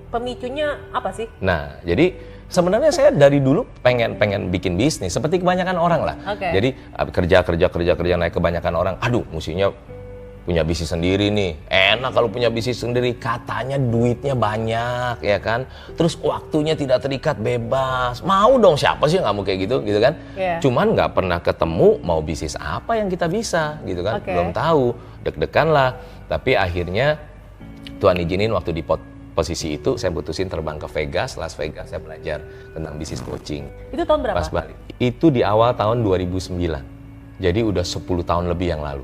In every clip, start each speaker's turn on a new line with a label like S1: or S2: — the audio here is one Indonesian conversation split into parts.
S1: pemicunya apa sih?
S2: Nah, jadi sebenarnya saya dari dulu pengen bikin bisnis seperti kebanyakan orang lah. Jadi kerja naik kebanyakan orang. Aduh, mestinya punya bisnis sendiri nih. Enak kalau punya bisnis sendiri, katanya duitnya banyak, ya kan? Terus waktunya tidak terikat, bebas. Mau dong, siapa sih yang nggak mau kayak gitu kan? Cuman nggak pernah ketemu mau bisnis apa yang kita bisa, gitu kan? Belum tahu, deg-degan lah. Tapi akhirnya Tuhan izinin waktu di posisi itu saya putusin terbang ke Las Vegas, saya belajar tentang bisnis coaching.
S1: Itu tahun berapa?
S2: Pas balik. Itu di awal tahun 2009. Jadi udah 10 tahun lebih yang lalu.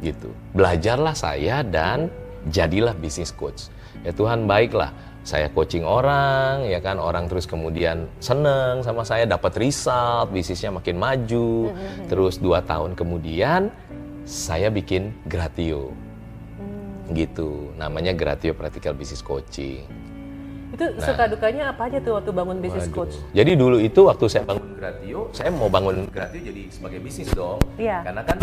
S2: Gitu. Belajarlah saya dan jadilah bisnis coach. Ya Tuhan baiklah, saya coaching orang, ya kan, orang terus kemudian seneng sama saya, dapat result, bisnisnya makin maju. Terus 2 tahun kemudian saya bikin Gratio. Gitu, namanya Gratio Practical Business Coaching.
S1: Itu suka dukanya apa aja tuh waktu bangun bisnis coach?
S2: Jadi dulu itu waktu saya bangun Gratio, saya mau bangun Gratio jadi sebagai bisnis dong. Karena kan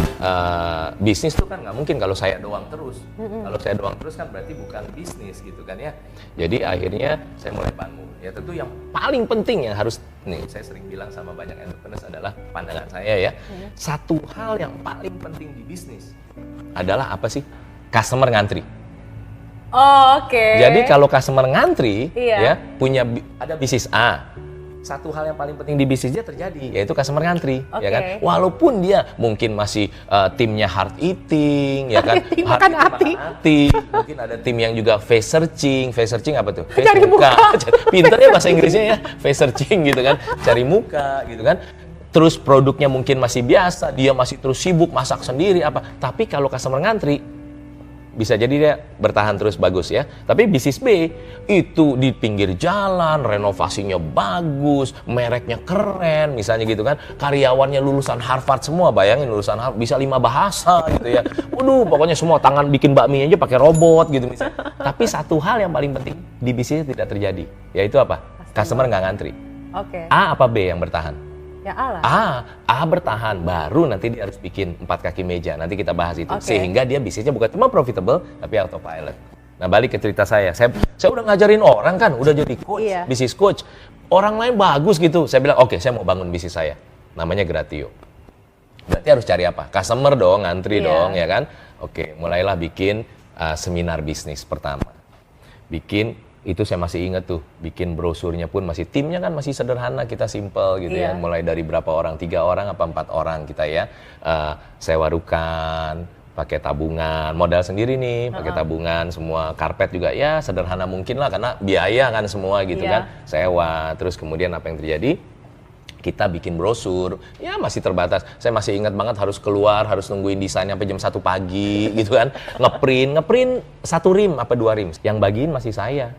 S2: bisnis tuh kan nggak mungkin kalau saya doang terus. Kalau saya doang terus kan berarti bukan bisnis gitu kan ya. Jadi akhirnya saya mulai bangun. Ya tentu yang paling penting yang harus, nih saya sering bilang sama banyak entrepreneurs adalah pandangan saya ya. Satu hal yang paling penting di bisnis adalah apa sih? Customer ngantri. Jadi kalau customer ngantri, ya punya ada bisnis A, satu hal yang paling penting di bisnisnya terjadi yaitu customer ngantri, ya kan? Walaupun dia mungkin masih timnya hard eating, ya kan?
S1: makan hati.
S2: Mungkin ada tim yang juga face searching apa tuh? Face
S1: Cari muka.
S2: Pinter ya bahasa Inggrisnya ya, face searching gitu kan? Cari muka gitu kan? Terus produknya mungkin masih biasa, dia masih terus sibuk masak sendiri apa? Tapi kalau customer ngantri, bisa jadi dia bertahan terus bagus ya. Tapi bisnis B itu di pinggir jalan, renovasinya bagus, mereknya keren, misalnya gitu kan. Karyawannya lulusan Harvard semua, bayangin lulusan Harvard bisa 5 bahasa gitu ya. Waduh, pokoknya semua tangan bikin bakmi aja pakai robot gitu misalnya. Tapi satu hal yang paling penting di bisnis tidak terjadi, yaitu apa? Customer nggak ngantri. A apa B yang bertahan?
S1: Ya A
S2: bertahan, baru nanti dia harus bikin 4 kaki meja. Nanti kita bahas itu. Sehingga dia bisnisnya bukan cuma profitable, tapi autopilot. Nah balik ke cerita saya udah ngajarin orang kan, udah jadi coach, bisnis coach. Orang lain bagus gitu. Saya bilang, oke, saya mau bangun bisnis saya. Namanya Gratio. Berarti harus cari apa? Customer dong, ngantri dong, ya kan? Oke, mulailah bikin seminar bisnis pertama. Itu saya masih ingat tuh, bikin brosurnya pun timnya kan masih sederhana, kita simple gitu ya, mulai dari berapa orang, 3 orang apa 4 orang kita ya, sewa rukan, pakai tabungan, modal sendiri nih, pakai tabungan, semua karpet juga ya sederhana mungkin lah, karena biaya kan semua gitu kan, sewa, terus kemudian apa yang terjadi? Kita bikin brosur, ya masih terbatas. Saya masih ingat banget harus keluar, harus nungguin desainnya sampai jam 1 pagi gitu kan. Ngeprint 1 rim apa 2 rim. Yang bagiin masih saya.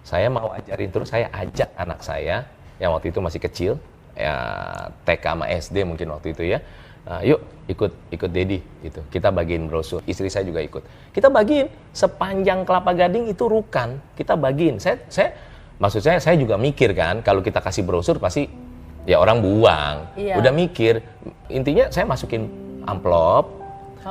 S2: Saya mau ajarin terus, saya ajak anak saya yang waktu itu masih kecil, ya TK sama SD mungkin waktu itu ya. Yuk ikut Dedi gitu. Kita bagiin brosur. Istri saya juga ikut. Kita bagiin sepanjang Kelapa Gading itu rukan. Kita bagiin. Maksud saya juga mikir kan, kalau kita kasih brosur pasti ya orang buang. Udah mikir, intinya saya masukin amplop,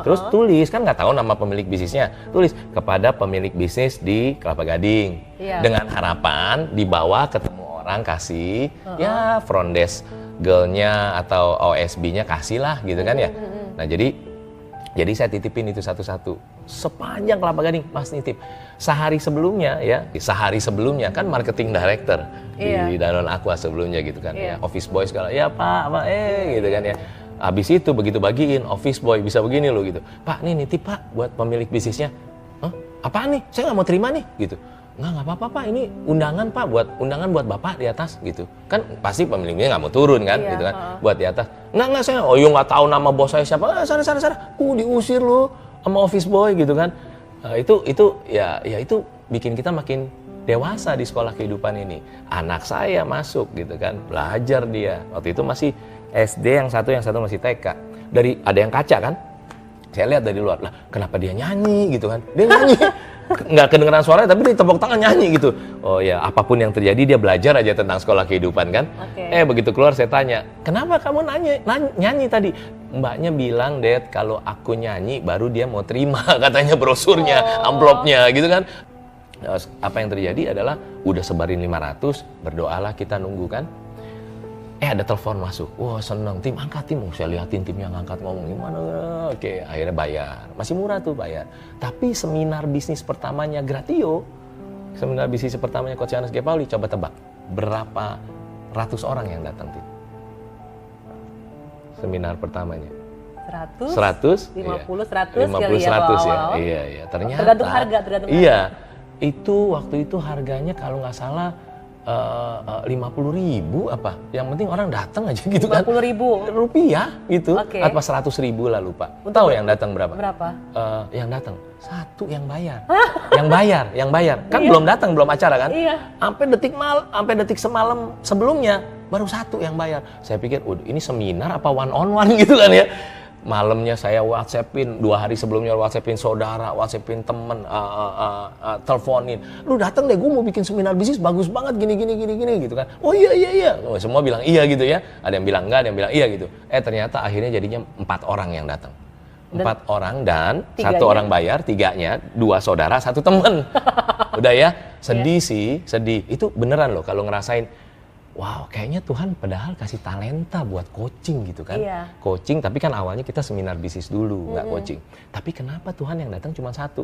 S2: terus tulis, kan nggak tahu nama pemilik bisnisnya, tulis kepada pemilik bisnis di Kelapa Gading, dengan harapan di bawah ketemu orang kasih, ya front desk girl-nya atau OSB-nya kasih lah gitu kan ya. Nah jadi saya titipin itu satu-satu. Sepanjang Kelapa Gading, Mas nitip. Sehari sebelumnya kan marketing director di Danone Aqua sebelumnya gitu kan ya. Office boy segala, ya Pak, gitu kan ya. Habis itu begitu bagiin, office boy bisa begini loh gitu. Pak, nih nitip Pak buat pemilik bisnisnya. Hah? Apaan nih? Saya nggak mau terima nih gitu. Nggak apa-apa Pak, ini undangan Pak, undangan buat Bapak di atas gitu. Kan pasti pemiliknya nggak mau turun kan gitu kan, buat di atas. Nggak saya, nggak tahu nama bos saya siapa. Sana. Diusir lo sama office boy gitu kan. Itu bikin kita makin dewasa di sekolah kehidupan ini. Anak saya masuk gitu kan, belajar dia. Waktu itu masih SD, yang satu masih TK. Ada yang kaca kan, saya lihat dari luar, lah kenapa dia nyanyi gitu kan. Dia nyanyi, nggak kedengeran suaranya tapi dia tepuk tangan nyanyi gitu. Oh ya, apapun yang terjadi dia belajar aja tentang sekolah kehidupan kan. Begitu keluar saya tanya, kenapa kamu nyanyi tadi? Mbaknya bilang, Dad, kalau aku nyanyi baru dia mau terima katanya brosurnya, amplopnya gitu kan. Apa yang terjadi adalah udah sebarin 500, berdoalah kita nunggu kan. Ada telepon masuk, wah seneng, tim angkat tim, saya liatin timnya ngangkat ngomong gimana, oke akhirnya bayar, masih murah tuh bayar. Tapi seminar bisnis pertamanya Gratio, seminar bisnis pertamanya Coach Johannes G. Pauli, coba tebak berapa ratus orang yang datang tim? Seminar pertamanya. 100?
S1: 50, 100
S2: 50, 100 ya. Iya. Ternyata
S1: tergantung harga.
S2: Iya. Itu waktu itu harganya kalau nggak salah 50.000 apa. Yang penting orang datang aja gitu kan.
S1: 50.000
S2: rupiah gitu.
S1: Okay.
S2: Apa 100.000 lah lupa. Tahu yang datang berapa?
S1: Berapa?
S2: Yang datang satu yang bayar. yang bayar. Kan belum datang, belum acara kan?
S1: Iya.
S2: Sampai detik semalam sebelumnya baru satu yang bayar. Saya pikir, ini seminar apa one on one gitu kan ya. Malamnya saya WhatsAppin, 2 hari sebelumnya WhatsAppin saudara, WhatsAppin temen, teleponin. Lu datang deh, gue mau bikin seminar bisnis bagus banget gini gitu kan. Oh iya. Oh, semua bilang iya gitu ya. Ada yang bilang enggak, ada yang bilang iya gitu. Ternyata akhirnya jadinya 4 orang yang datang. 4 orang dan 1 orang bayar, 3-nya 2 saudara, 1 temen. Udah ya, sedih sih, sedih. Itu beneran loh kalau ngerasain. Wow, kayaknya Tuhan padahal kasih talenta buat coaching gitu kan.
S1: Iya.
S2: Coaching, tapi kan awalnya kita seminar bisnis dulu, nggak coaching. Tapi kenapa Tuhan yang datang cuma 1?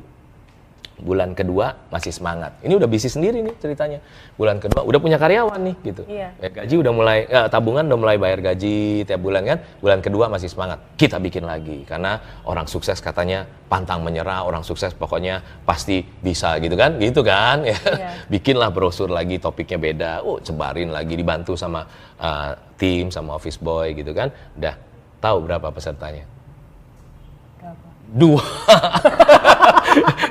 S2: Bulan kedua masih semangat. Ini udah bisnis sendiri nih ceritanya. Bulan kedua udah punya karyawan nih gitu.
S1: Iya.
S2: Gaji udah mulai, tabungan udah mulai bayar gaji tiap bulan kan. Bulan kedua masih semangat. Kita bikin lagi. Karena orang sukses katanya pantang menyerah. Orang sukses pokoknya pasti bisa gitu kan. Gitu kan. Ya.
S1: Iya.
S2: Bikinlah brosur lagi, topiknya beda. Sebarin lagi, dibantu sama tim, sama office boy gitu kan. Udah tahu berapa pesertanya? Berapa?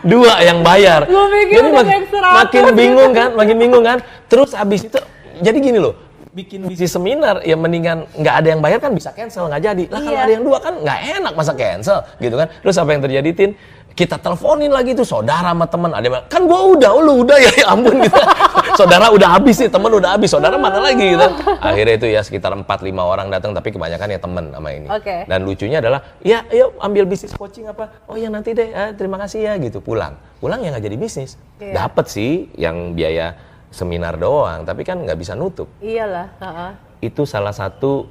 S2: 2 yang bayar. Jadi makin bingung kan. Terus abis itu, jadi gini loh, bikin bisnis seminar, ya mendingan nggak ada yang bayar kan bisa cancel, nggak jadi. Lah kalau ada yang 2 kan nggak enak masa cancel, gitu kan. Terus apa yang terjadi, Tin? Kita teleponin lagi tuh saudara sama teman, ada yang bilang, kan gua lu udah ya ampun gitu. Saudara udah habis nih, teman udah habis, saudara mana lagi gitu. Akhirnya itu ya sekitar 4-5 orang datang, tapi kebanyakan ya teman sama ini.
S1: Okay.
S2: Dan lucunya adalah, ya ayo ambil bisnis coaching apa? Oh ya nanti deh, terima kasih ya gitu. Pulang ya nggak jadi bisnis. Dapat sih yang biaya seminar doang, tapi kan nggak bisa nutup.
S1: Iyalah.
S2: Itu salah satu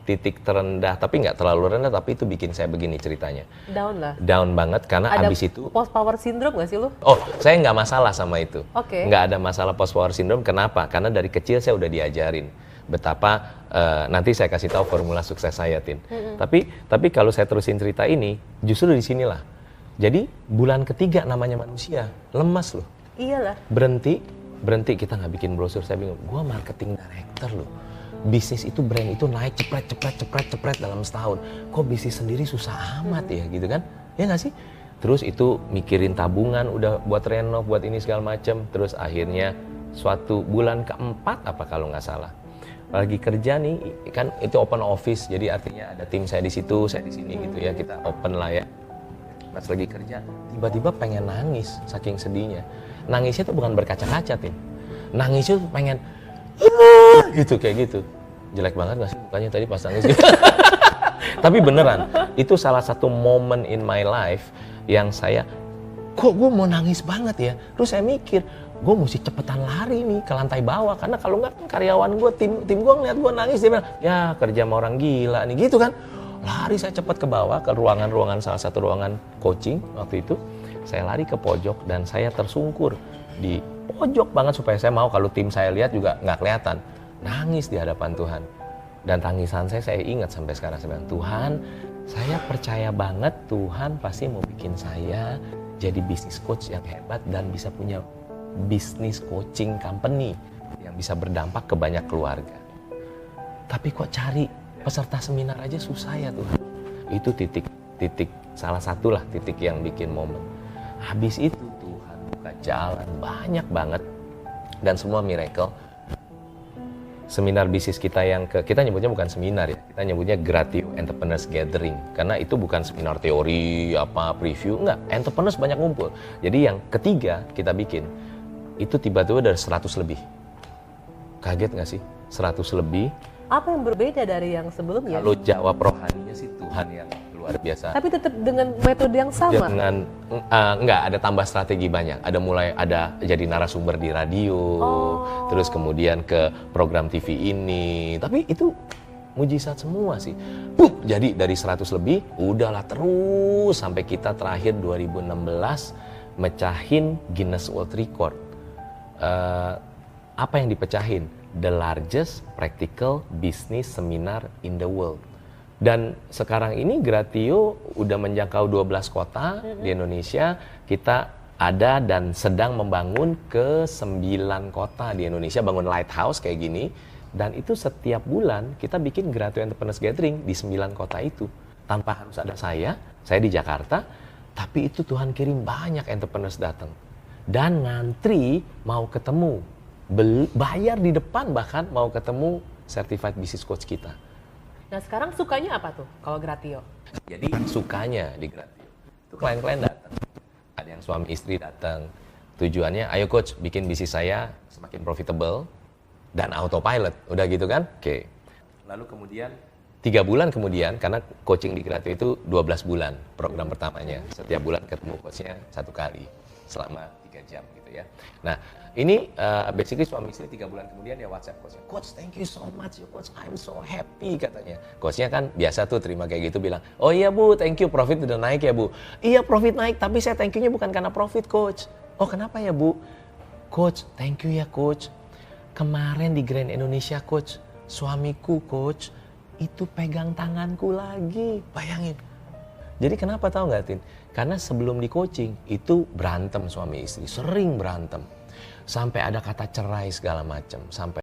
S2: titik terendah, tapi nggak terlalu rendah, tapi itu bikin saya begini ceritanya.
S1: Down lah.
S2: Down banget karena abis itu.
S1: Post power syndrome nggak sih lu?
S2: Oh, saya nggak masalah sama itu.
S1: Oke.
S2: Nggak ada masalah post power syndrome. Kenapa? Karena dari kecil saya udah diajarin betapa nanti saya kasih tahu formula sukses saya, Tin. Tapi kalau saya terusin cerita ini, justru di sinilah. Jadi bulan ketiga namanya manusia, lemas loh.
S1: Iyalah.
S2: Berhenti kita nggak bikin brosur. Saya bingung. Gua marketing director loh. Bisnis itu, brand itu naik cepret dalam setahun. Kok bisnis sendiri susah amat ya gitu kan? Ya nggak sih? Terus itu mikirin tabungan, udah buat renov, buat ini segala macem. Terus akhirnya suatu bulan keempat apa kalau nggak salah, lagi kerja nih, kan itu open office, jadi artinya ada tim saya di situ, saya di sini gitu ya, kita open lah ya. Pas lagi kerja, tiba-tiba pengen nangis, saking sedihnya. Nangisnya tuh bukan berkaca-kaca, Tim. Nangisnya tuh pengen gitu, kayak gitu. Jelek banget gak sih mukanya tadi pas nangis gitu. Tapi beneran, itu salah satu momen in my life yang saya, kok gue mau nangis banget ya. Terus saya mikir, gue mesti cepetan lari nih ke lantai bawah, karena kalau nggak karyawan gue, tim gue ngeliat gue nangis, dia bilang, ya kerja sama orang gila nih gitu kan. Lari saya cepat ke bawah, ke ruangan salah satu ruangan coaching waktu itu. Saya lari ke pojok dan saya tersungkur di pojok banget supaya saya mau kalau tim saya lihat juga nggak kelihatan. Nangis di hadapan Tuhan. Dan tangisan saya ingat sampai sekarang. Saya bilang, Tuhan, saya percaya banget Tuhan pasti mau bikin saya jadi bisnis coach yang hebat dan bisa punya bisnis coaching company yang bisa berdampak ke banyak keluarga. Tapi kok cari peserta seminar aja susah ya Tuhan. Itu titik salah satu lah titik yang bikin momen. Habis itu Tuhan buka jalan banyak banget dan semua miracle. Seminar bisnis kita yang kita nyebutnya bukan seminar ya, kita nyebutnya Gratio Entrepreneurs Gathering, karena itu bukan seminar teori apa preview, enggak, entrepreneurs banyak ngumpul. Jadi yang ketiga kita bikin itu tiba-tiba dari 100 lebih. Kaget nggak sih? 100 lebih.
S1: Apa yang berbeda dari yang sebelumnya?
S2: Kalau jawab rohaninya sih Tuhan Tuhan yang luar biasa.
S1: Tapi tetap dengan metode yang sama?
S2: Dengan, enggak, ada tambah strategi banyak. Ada jadi narasumber di radio, terus kemudian ke program TV ini. Tapi itu mujizat semua sih. Jadi dari 100 lebih, udahlah terus sampai kita terakhir 2016 mecahin Guinness World Record. Apa yang dipecahin? The largest practical business seminar in the world. Dan sekarang ini Gratio udah menjangkau 12 kota di Indonesia. Kita ada dan sedang membangun ke 9 kota di Indonesia, bangun lighthouse kayak gini. Dan itu setiap bulan kita bikin Gratio Entrepreneurs Gathering di 9 kota itu. Tanpa harus ada saya di Jakarta, tapi itu Tuhan kirim banyak entrepreneurs datang. Dan ngantri mau ketemu. Bayar di depan bahkan mau ketemu certified business coach kita.
S1: Nah sekarang sukanya apa tuh kalau Gratio?
S2: Jadi sukanya di Gratio itu klien-klien datang, ada yang suami istri datang, tujuannya ayo coach bikin bisnis saya semakin profitable dan autopilot, udah gitu kan? Oke. Lalu kemudian 3 bulan kemudian, karena coaching di Gratio itu 12 bulan program pertamanya, setiap bulan ketemu coachnya 1 kali selama 3 jam gitu ya. Nah ini basically suami istri 3 bulan kemudian ya WhatsApp coachnya, coach thank you so much ya coach, I'm so happy katanya. Coachnya kan biasa tuh terima kayak gitu bilang, oh iya bu thank you, profit udah naik ya bu. Iya profit naik tapi saya thank you-nya bukan karena profit coach. Oh kenapa ya bu? Coach thank you ya coach, kemarin di Grand Indonesia coach, suamiku coach itu pegang tanganku lagi, bayangin. Jadi kenapa tahu nggak Tin? Karena sebelum di coaching itu berantem suami istri, sering berantem. Sampai ada kata cerai segala macam. Sampai